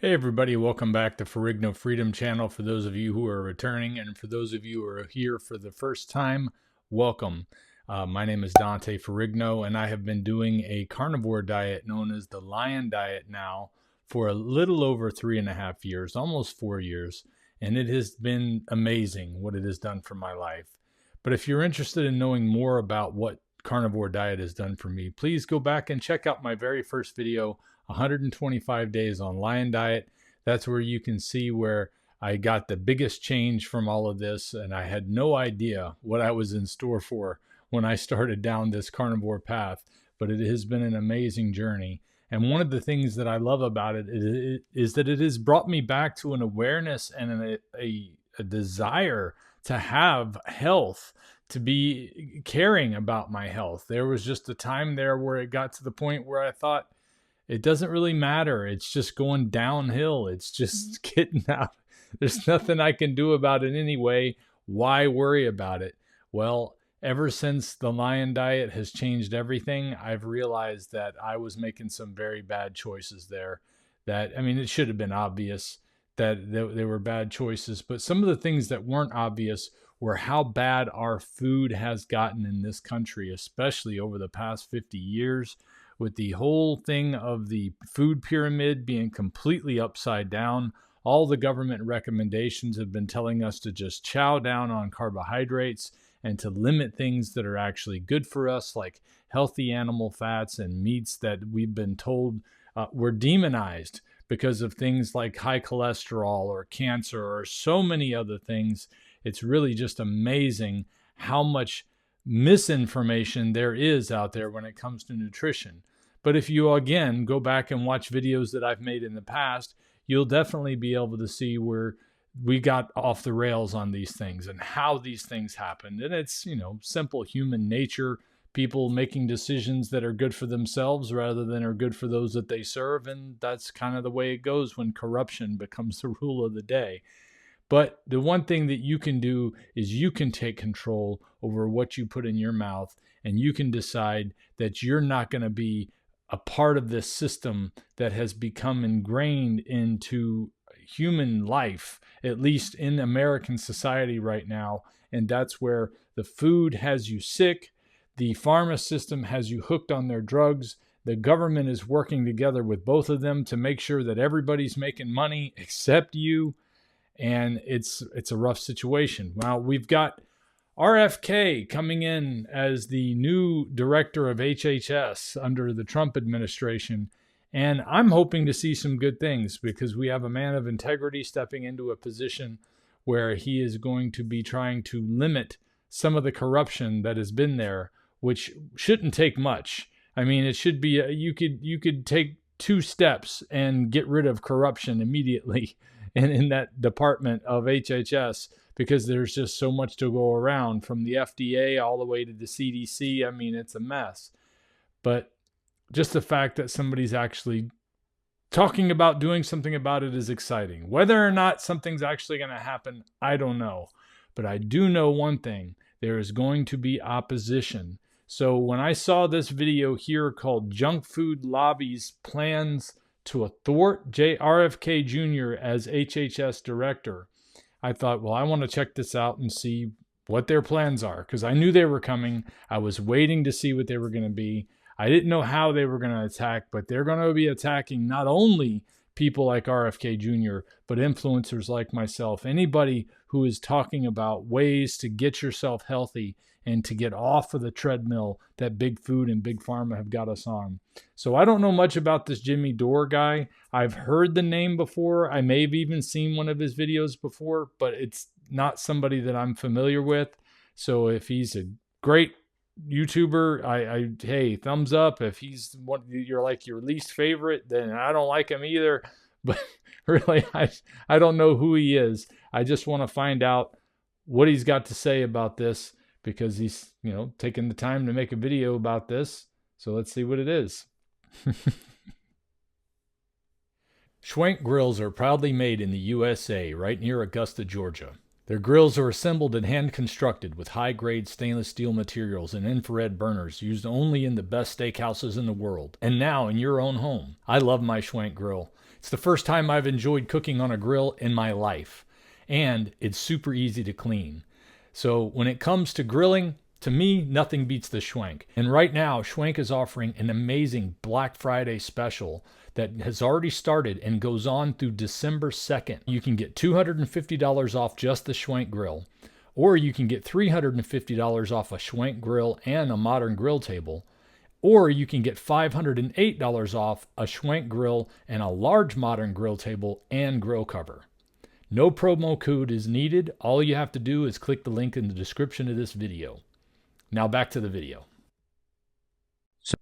Hey everybody, welcome back to Ferrigno Freedom channel. For those of you who are returning and for those of you who are here for the first time, welcome. My name is Dante Ferrigno and I have been doing a carnivore diet known as the Lion Diet now for a little over 3.5 years, almost 4 years, and it has been amazing what it has done for my life. But if you're interested in knowing more about what carnivore diet has done for me, please go back and check out my very first video, 125 days on Lion Diet. That's where you can see where I got the biggest change from all of this, and I had no idea what I was in store for when I started down this carnivore path, but it has been an amazing journey. And one of the things that I love about it is that it has brought me back to an awareness and a desire to have health, to be caring about my health. There was just a time there where it got to the point where I thought, it doesn't really matter. It's just going downhill. It's just getting out. There's nothing I can do about it anyway. Why worry about it? Well, ever since the Lion Diet has changed everything, I've realized that I was making some very bad choices there. It should have been obvious that they were bad choices, but some of the things that weren't obvious were how bad our food has gotten in this country, especially over the past 50 years. With the whole thing of the food pyramid being completely upside down, all the government recommendations have been telling us to just chow down on carbohydrates and to limit things that are actually good for us, like healthy animal fats and meats that we've been told were demonized because of things like high cholesterol or cancer or so many other things. It's really just amazing how much misinformation there is out there when it comes to nutrition. But if you, again, go back and watch videos that I've made in the past, you'll definitely be able to see where we got off the rails on these things and how these things happened. And it's, simple human nature, people making decisions that are good for themselves rather than are good for those that they serve. And that's kind of the way it goes when corruption becomes the rule of the day. But the one thing that you can do is you can take control over what you put in your mouth, and you can decide that you're not going to be a part of this system that has become ingrained into human life, at least in American society right now. And that's where the food has you sick, the pharma system has you hooked on their drugs. The government is working together with both of them to make sure that everybody's making money except you. And it's a rough situation. Well, we've got RFK coming in as the new director of HHS under the Trump administration. And I'm hoping to see some good things because we have a man of integrity stepping into a position where he is going to be trying to limit some of the corruption that has been there, which shouldn't take much. It should be, you could take 2 steps and get rid of corruption immediately in that department of HHS, because there's just so much to go around, from the FDA all the way to the CDC. It's a mess. But just the fact that somebody's actually talking about doing something about it is exciting. Whether or not something's actually going to happen, I don't know. But I do know one thing: there is going to be opposition. So when I saw this video here called Junk Food Lobby's Plans to Thwart RFK Jr. as HHS director, I thought, well, I want to check this out and see what their plans are, because I knew they were coming. I was waiting to see what they were going to be. I didn't know how they were going to attack, but they're going to be attacking not only people like RFK Jr., but influencers like myself, anybody who is talking about ways to get yourself healthy and to get off of the treadmill that big food and big pharma have got us on. So I don't know much about this Jimmy Dore guy. I've heard the name before. I may have even seen one of his videos before, but it's not somebody that I'm familiar with. So if he's a great YouTuber, hey, thumbs up. If he's what you're like your least favorite, then I don't like him either. But really, I don't know who he is. I just want to find out what he's got to say about this, because he's, taking the time to make a video about this. So let's see what it is. Schwank grills are proudly made in the USA, right near Augusta, Georgia. Their grills are assembled and hand-constructed with high-grade stainless steel materials and infrared burners used only in the best steakhouses in the world, and now in your own home. I love my Schwank grill. It's the first time I've enjoyed cooking on a grill in my life, and it's super easy to clean. So when it comes to grilling, to me, nothing beats the Schwank. And right now, Schwank is offering an amazing Black Friday special that has already started and goes on through December 2nd. You can get $250 off just the Schwank grill, or you can get $350 off a Schwank grill and a modern grill table, or you can get $508 off a Schwank grill and a large modern grill table and grill cover. No promo code is needed. All you have to do is click the link in the description of this video. Now back to the video.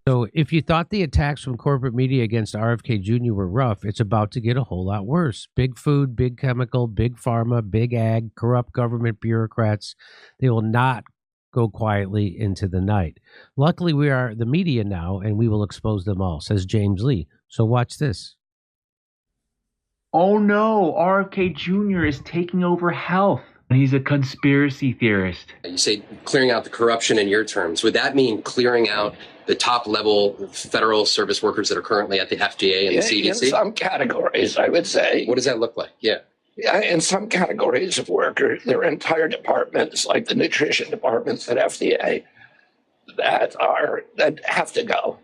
So if you thought the attacks from corporate media against RFK Jr. were rough, it's about to get a whole lot worse. Big food, big chemical, big pharma, big ag, corrupt government bureaucrats, they will not go quietly into the night. Luckily, we are the media now, and we will expose them all, says James Lee. So watch this. Oh no, RFK Jr. is taking over health. He's a conspiracy theorist. You say clearing out the corruption in your terms. Would that mean clearing out the top level federal service workers that are currently at the FDA and the CDC? In some categories, I would say. What does that look like? Yeah. In some categories of workers, there are entire departments, like the nutrition departments at FDA, that have to go.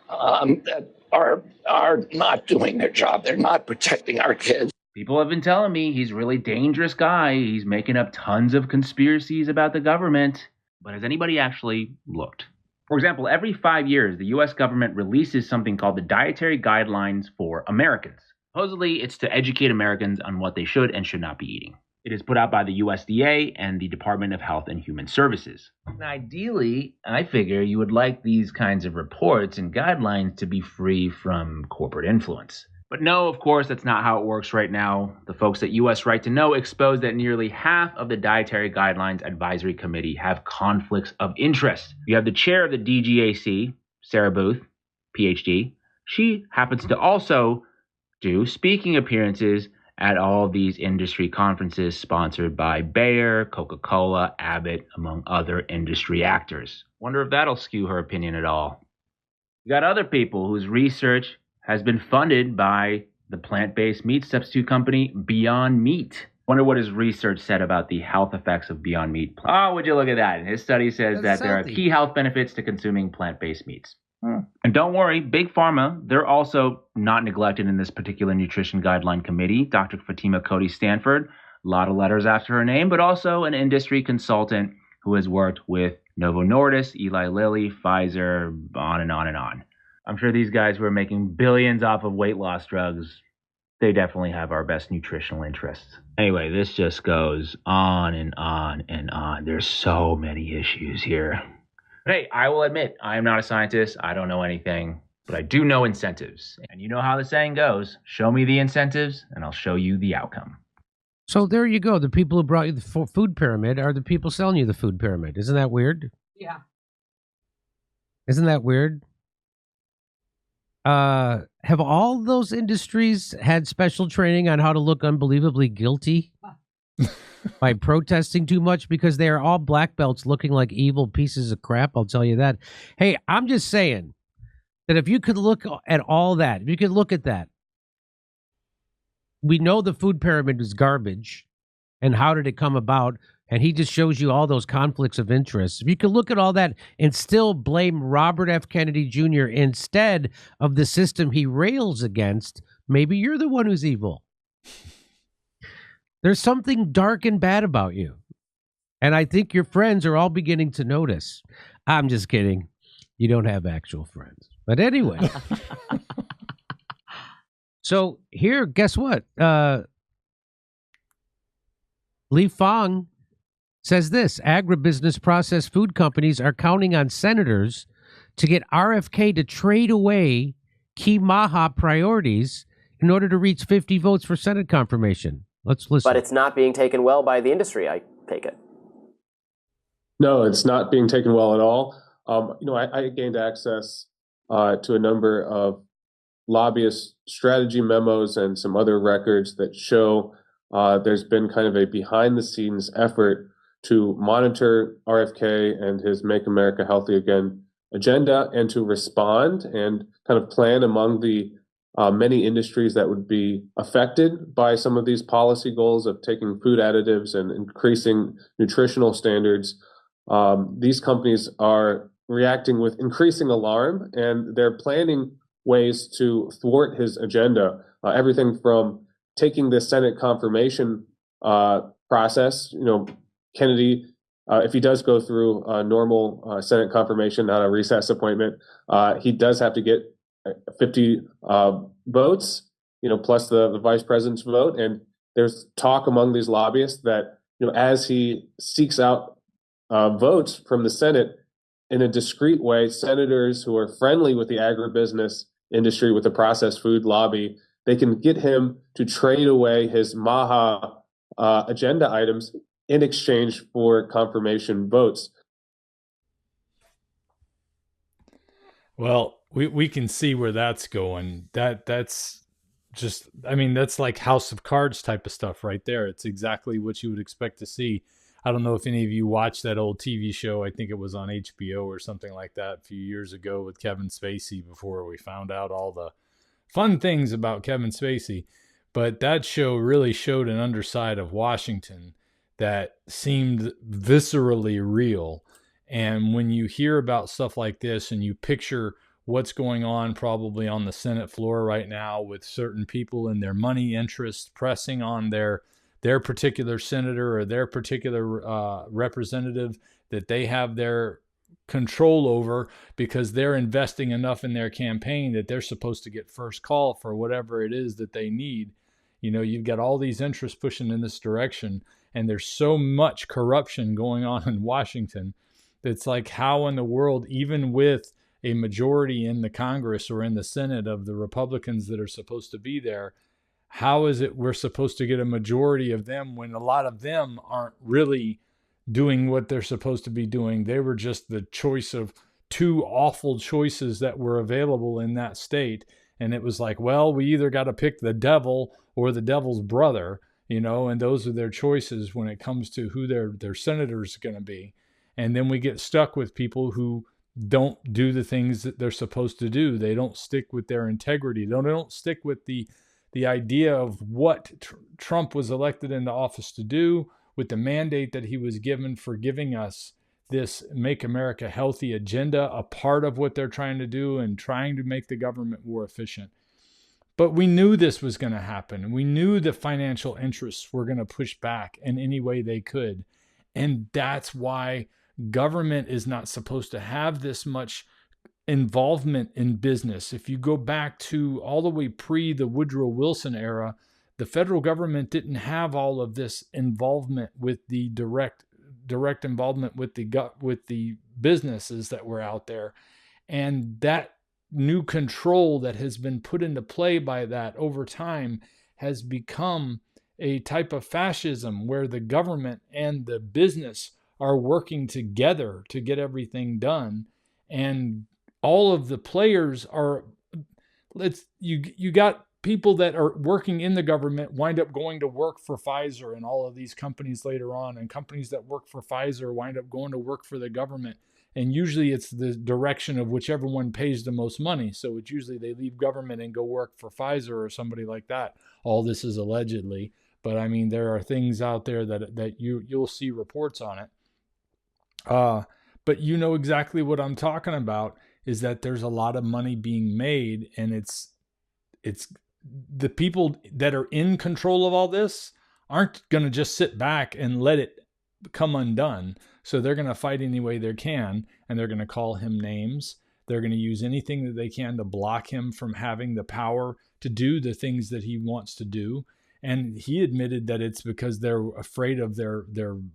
That are not doing their job. They're not protecting our kids. People have been telling me he's a really dangerous guy. He's making up tons of conspiracies about the government. But has anybody actually looked? For example, every 5 years, the U.S. government releases something called the Dietary Guidelines for Americans. Supposedly, it's to educate Americans on what they should and should not be eating. It is put out by the USDA and the Department of Health and Human Services. And ideally, I figure you would like these kinds of reports and guidelines to be free from corporate influence. But no, of course, that's not how it works right now. The folks at US Right to Know expose that nearly half of the Dietary Guidelines Advisory Committee have conflicts of interest. You have the chair of the DGAC, Sarah Booth, PhD. She happens to also do speaking appearances at all these industry conferences sponsored by Bayer, Coca-Cola, Abbott, among other industry actors. Wonder if that'll skew her opinion at all. You got other people whose research has been funded by the plant-based meat substitute company Beyond Meat. Wonder what his research said about the health effects of Beyond Meat. Oh, would you look at that? His study says that there are key health benefits to consuming plant-based meats. And don't worry, Big Pharma, they're also not neglected in this particular nutrition guideline committee. Dr. Fatima Cody Stanford, a lot of letters after her name, but also an industry consultant who has worked with Novo Nordisk, Eli Lilly, Pfizer, on and on and on. I'm sure these guys who are making billions off of weight loss drugs, they definitely have our best nutritional interests. Anyway, this just goes on and on and on. There's so many issues here. But hey, I will admit, I am not a scientist. I don't know anything, but I do know incentives. And you know how the saying goes, show me the incentives and I'll show you the outcome. So there you go. The people who brought you the food pyramid are the people selling you the food pyramid. Isn't that weird? Yeah. Isn't that weird? Have all those industries had special training on how to look unbelievably guilty by protesting too much? Because they are all black belts looking like evil pieces of crap, I'll tell you that. Hey, I'm just saying that if you could look at all that, if you could look at that, we know the food pyramid is garbage. And how did it come about? And he just shows you all those conflicts of interest. If you could look at all that and still blame Robert F. Kennedy Jr. instead of the system he rails against, maybe you're the one who's evil. There's something dark and bad about you. And I think your friends are all beginning to notice. I'm just kidding. You don't have actual friends. But anyway. So here, guess what? Li Fang says this: agribusiness processed food companies are counting on senators to get RFK to trade away key m.a.h.a priorities in order to reach 50 votes for Senate confirmation. Let's listen. But it's not being taken well by the industry, I take it. No, it's not being taken well at all. I gained access to a number of lobbyist strategy memos and some other records that show there's been kind of a behind the scenes effort to monitor RFK and his Make America Healthy Again agenda and to respond and kind of plan among the many industries that would be affected by some of these policy goals of taking food additives and increasing nutritional standards. These companies are reacting with increasing alarm, and they're planning ways to thwart his agenda. Everything from taking the Senate confirmation process, Kennedy, if he does go through a normal Senate confirmation, not a recess appointment, he does have to get 50 votes, plus the vice president's vote. And there's talk among these lobbyists that, as he seeks out votes from the Senate in a discreet way, senators who are friendly with the agribusiness industry, with the processed food lobby, they can get him to trade away his m.a.h.a. Agenda items in exchange for confirmation votes. Well, we can see where that's going. That's just, that's like House of Cards type of stuff right there. It's exactly what you would expect to see. I don't know if any of you watched that old TV show. I think it was on HBO or something like that a few years ago with Kevin Spacey, before we found out all the fun things about Kevin Spacey. But that show really showed an underside of Washington that seemed viscerally real. And when you hear about stuff like this and you picture what's going on probably on the Senate floor right now with certain people and their money interests pressing on their particular senator or their particular representative that they have their control over because they're investing enough in their campaign that they're supposed to get first call for whatever it is that they need. You've got all these interests pushing in this direction, and there's so much corruption going on in Washington. It's like, how in the world, even with a majority in the Congress or in the Senate of the Republicans that are supposed to be there, how is it we're supposed to get a majority of them when a lot of them aren't really doing what they're supposed to be doing? They were just the choice of two awful choices that were available in that state. And it was like, well, we either got to pick the devil or the devil's brother, and those are their choices when it comes to who their senators are going to be. And then we get stuck with people who don't do the things that they're supposed to do. They don't stick with their integrity. They don't stick with the idea of what Trump was elected into office to do, with the mandate that he was given for giving us this Make America Healthy agenda, a part of what they're trying to do and trying to make the government more efficient. But we knew this was going to happen. We knew the financial interests were going to push back in any way they could. And that's why government is not supposed to have this much involvement in business. If you go back to all the way pre the Woodrow Wilson era, the federal government didn't have all of this involvement with the direct involvement with the businesses that were out there. And that new control that has been put into play by that over time has become a type of fascism where the government and the business are working together to get everything done. And all of the players are, you got people that are working in the government wind up going to work for Pfizer and all of these companies later on, and companies that work for Pfizer wind up going to work for the government. And usually it's the direction of whichever one pays the most money. So it's usually they leave government and go work for Pfizer or somebody like that. All this is allegedly, but there are things out there that you'll see reports on it. But you know exactly what I'm talking about, is that there's a lot of money being made, and it's the people that are in control of all this aren't going to just sit back and let it come undone. So they're going to fight any way they can, and they're going to call him names. They're going to use anything that they can to block him from having the power to do the things that he wants to do. And he admitted that it's because they're afraid of their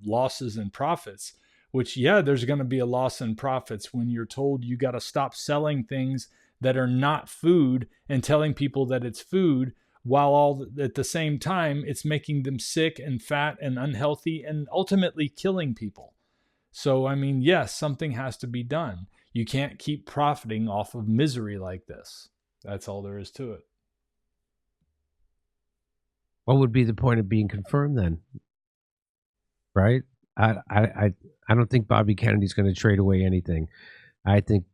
losses and profits, which, yeah, there's going to be a loss in profits when you're told you got to stop selling things that are not food and telling people that it's food, while all at the same time it's making them sick and fat and unhealthy and ultimately killing people. So, yes, something has to be done. You can't keep profiting off of misery like this. That's all there is to it. What would be the point of being confirmed then? Right? I don't think Bobby Kennedy's going to trade away anything. I think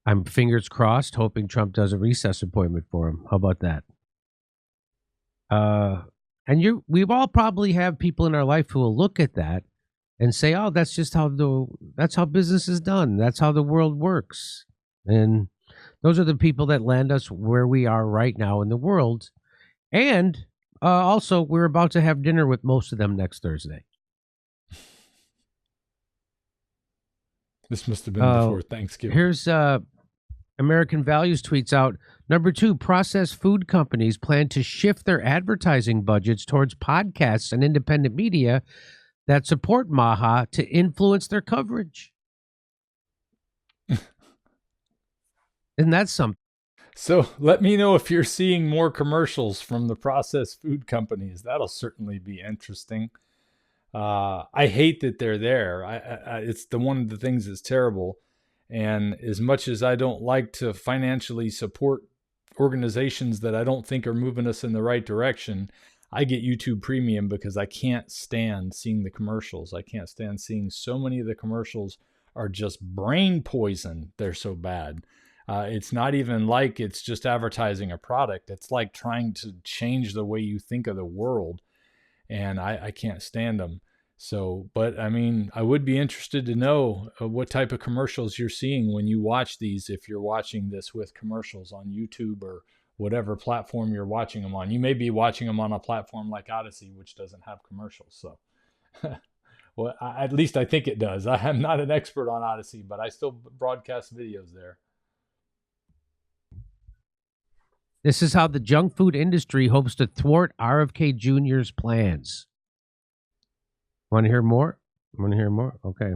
I'm fingers crossed, hoping Trump does a recess appointment for him. How about that? And we all probably have people in our life who will look at that and say, "Oh, that's just how business is done. That's how the world works." And those are the people that land us where we are right now in the world. And also, we're about to have dinner with most of them next Thursday. This must have been before Thanksgiving. Here's American Values tweets out, number 2, processed food companies plan to shift their advertising budgets towards podcasts and independent media that support m.a.h.a. to influence their coverage. Isn't that something? So let me know if you're seeing more commercials from the processed food companies. That'll certainly be interesting. I hate that they're there. It's one of the things that's terrible. And as much as I don't like to financially support organizations that I don't think are moving us in the right direction, I get YouTube Premium because I can't stand seeing the commercials. I can't stand seeing so many of the commercials are just brain poison. They're so bad. It's not even like it's just advertising a product. It's like trying to change the way you think of the world. And I can't stand them. So, but I mean, I would be interested to know what type of commercials you're seeing when you watch these, if you're watching this with commercials on YouTube or whatever platform you're watching them on. You may be watching them on a platform like Odyssey, which doesn't have commercials. So, well, at least I think it does. I am not an expert on Odyssey, but I still broadcast videos there. This is how the junk food industry hopes to thwart RFK Jr.'s plans. Want to hear more? Okay.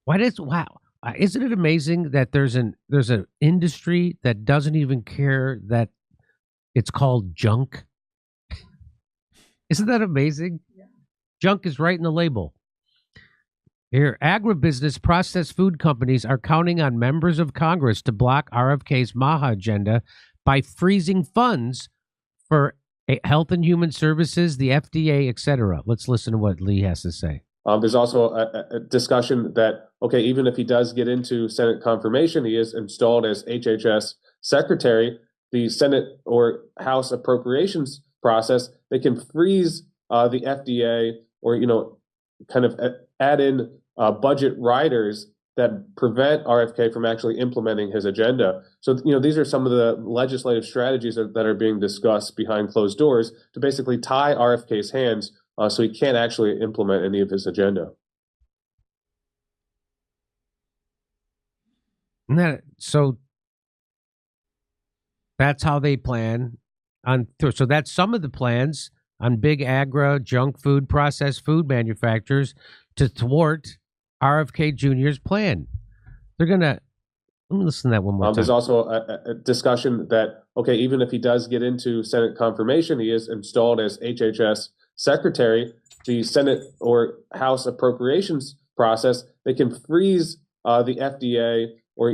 Wow. Isn't it amazing that there's an industry that doesn't even care that it's called junk? Isn't that amazing? Yeah. Junk is right in the label. Here, agribusiness processed food companies are counting on members of Congress to block RFK's m.a.h.a. agenda by freezing funds for Health and Human Services, the FDA, etc. Let's listen to what Lee has to say. There's also a discussion that, okay, even if he does get into Senate confirmation, he is installed as HHS secretary, the Senate or House appropriations process, they can freeze the FDA or, kind of add in budget riders that prevent RFK from actually implementing his agenda. So, these are some of the legislative strategies that are being discussed behind closed doors to basically tie RFK's hands so he can't actually implement any of his agenda. So that's how they plan on. So that's some of the plans on big agri, junk food, processed food manufacturers to thwart RFK Jr.'s plan. They're going to, let me listen to that one more time. There's also a discussion that, okay, even if he does get into Senate confirmation, he is installed as HHS secretary, the Senate or House appropriations process, they can freeze the FDA or,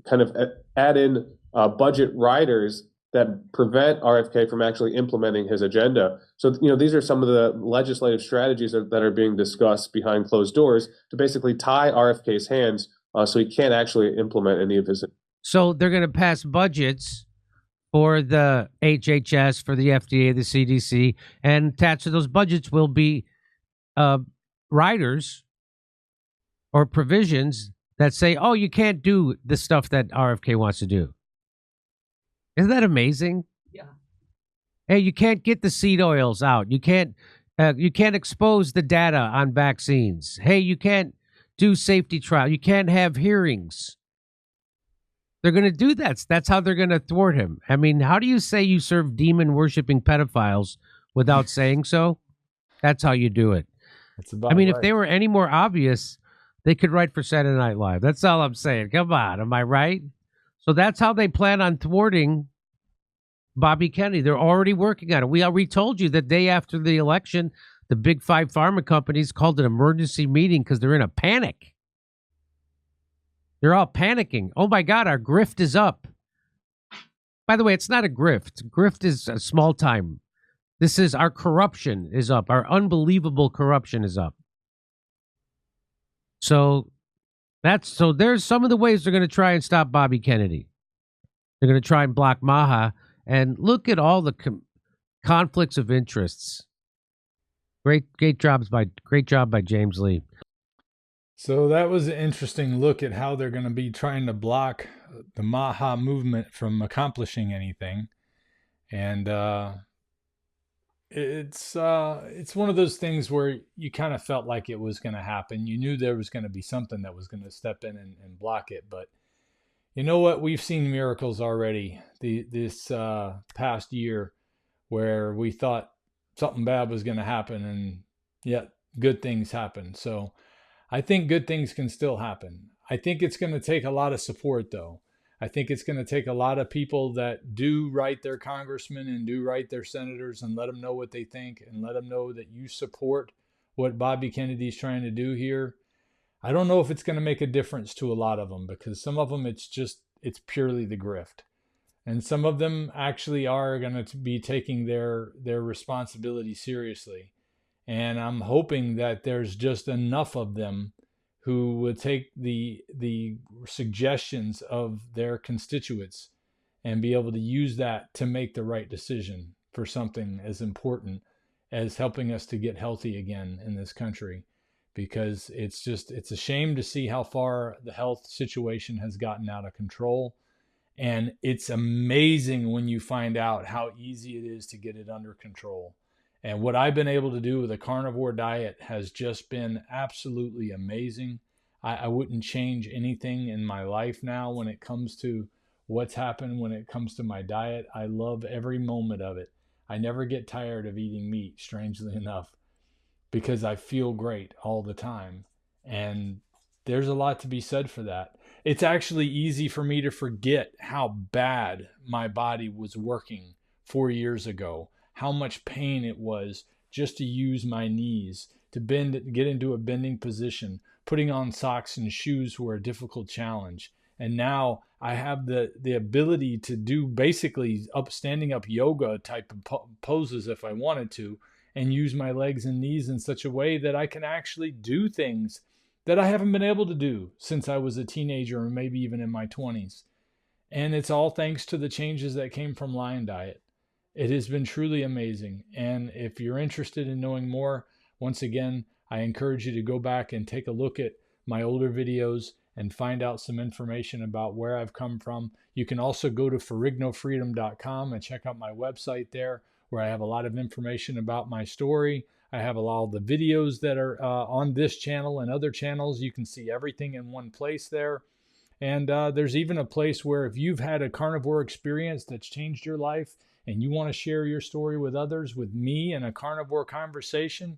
kind of add in budget riders that prevent RFK from actually implementing his agenda. So, these are some of the legislative strategies that are being discussed behind closed doors to basically tie RFK's hands so he can't actually implement any of his. So they're going to pass budgets for the HHS, for the FDA, the CDC, and attached to those budgets will be riders or provisions that say, oh, you can't do the stuff that RFK wants to do. Isn't that amazing? Yeah. Hey, you can't get the seed oils out. You can't expose the data on vaccines. Hey, you can't do safety trial. You can't have hearings. They're going to do that. That's how they're going to thwart him. I mean, how do you say you serve demon-worshipping pedophiles without saying so? That's how you do it. That's about right. If they were any more obvious, they could write for Saturday Night Live. That's all I'm saying. Come on, am I right? So that's how they plan on thwarting Bobby Kennedy. They're already working on it. We already told you the day after the election, the big 5 pharma companies called an emergency meeting because they're in a panic. They're all panicking. Oh, my God, our grift is up. By the way, it's not a grift. Grift is a small time. This is our corruption is up. Our unbelievable corruption is up. So there's some of the ways they're going to try and stop Bobby Kennedy. They're going to try and block m.a.h.a. And look at all the conflicts of interests. Great job by James Lee. So that was an interesting look at how they're going to be trying to block the m.a.h.a. movement from accomplishing anything. And it's one of those things where you kind of felt like it was going to happen. You knew there was going to be something that was going to step in and block it. But you know what? We've seen miracles already this past year where we thought something bad was going to happen, and yet good things happen. So I think good things can still happen. I think it's going to take a lot of support, though. I think it's going to take a lot of people that do write their congressmen and do write their senators and let them know what they think and let them know that you support what Bobby Kennedy's trying to do here. I don't know if it's going to make a difference to a lot of them, because some of them it's purely the grift. And some of them actually are going to be taking their responsibility seriously. And I'm hoping that there's just enough of them who would take the suggestions of their constituents and be able to use that to make the right decision for something as important as helping us to get healthy again in this country. Because it's a shame to see how far the health situation has gotten out of control. And it's amazing when you find out how easy it is to get it under control. And what I've been able to do with a carnivore diet has just been absolutely amazing. I wouldn't change anything in my life now when it comes to what's happened when it comes to my diet. I love every moment of it. I never get tired of eating meat, strangely enough, because I feel great all the time. And there's a lot to be said for that. It's actually easy for me to forget how bad my body was working 4 years ago, how much pain it was just to use my knees, to get into a bending position. Putting on socks and shoes were a difficult challenge. And now I have the ability to do basically standing up yoga type of poses if I wanted to, and use my legs and knees in such a way that I can actually do things that I haven't been able to do since I was a teenager or maybe even in my 20s. And it's all thanks to the changes that came from Lion Diet. It has been truly amazing. And if you're interested in knowing more, once again, I encourage you to go back and take a look at my older videos and find out some information about where I've come from. You can also go to ferrignofreedom.com and check out my website there, where I have a lot of information about my story. I have a lot of the videos that are on this channel and other channels. You can see everything in one place there. And there's even a place where if you've had a carnivore experience that's changed your life and you want to share your story with others, with me in a carnivore conversation,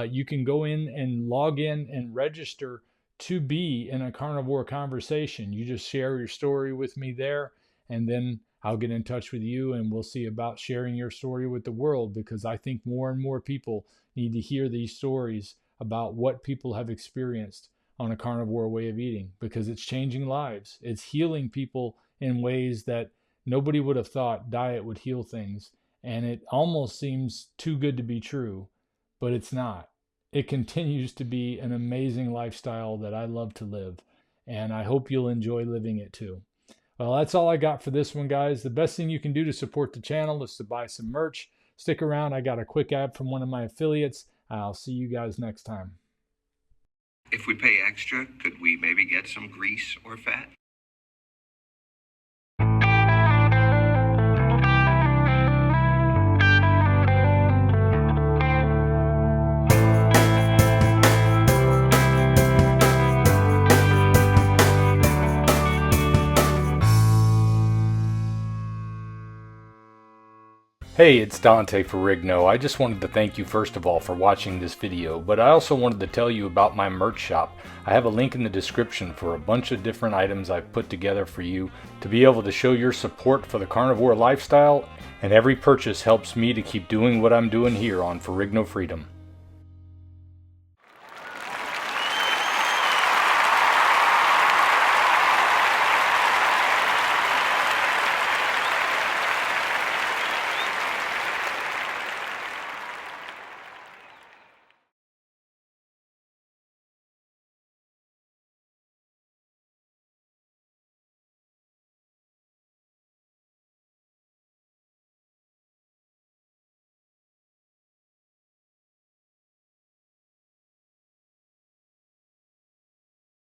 you can go in and log in and register to be in a carnivore conversation. You just share your story with me there, and then I'll get in touch with you and we'll see about sharing your story with the world, because I think more and more people need to hear these stories about what people have experienced on a carnivore way of eating, because it's changing lives. It's healing people in ways that nobody would have thought diet would heal things. And it almost seems too good to be true, but it's not. It continues to be an amazing lifestyle that I love to live, and I hope you'll enjoy living it too. Well, that's all I got for this one, guys. The best thing you can do to support the channel is to buy some merch. Stick around. I got a quick ad from one of my affiliates. I'll see you guys next time. If we pay extra, could we maybe get some grease or fat? Hey, it's Dante Ferrigno. I just wanted to thank you first of all for watching this video, but I also wanted to tell you about my merch shop. I have a link in the description for a bunch of different items I've put together for you to be able to show your support for the carnivore lifestyle, and every purchase helps me to keep doing what I'm doing here on Ferrigno Freedom.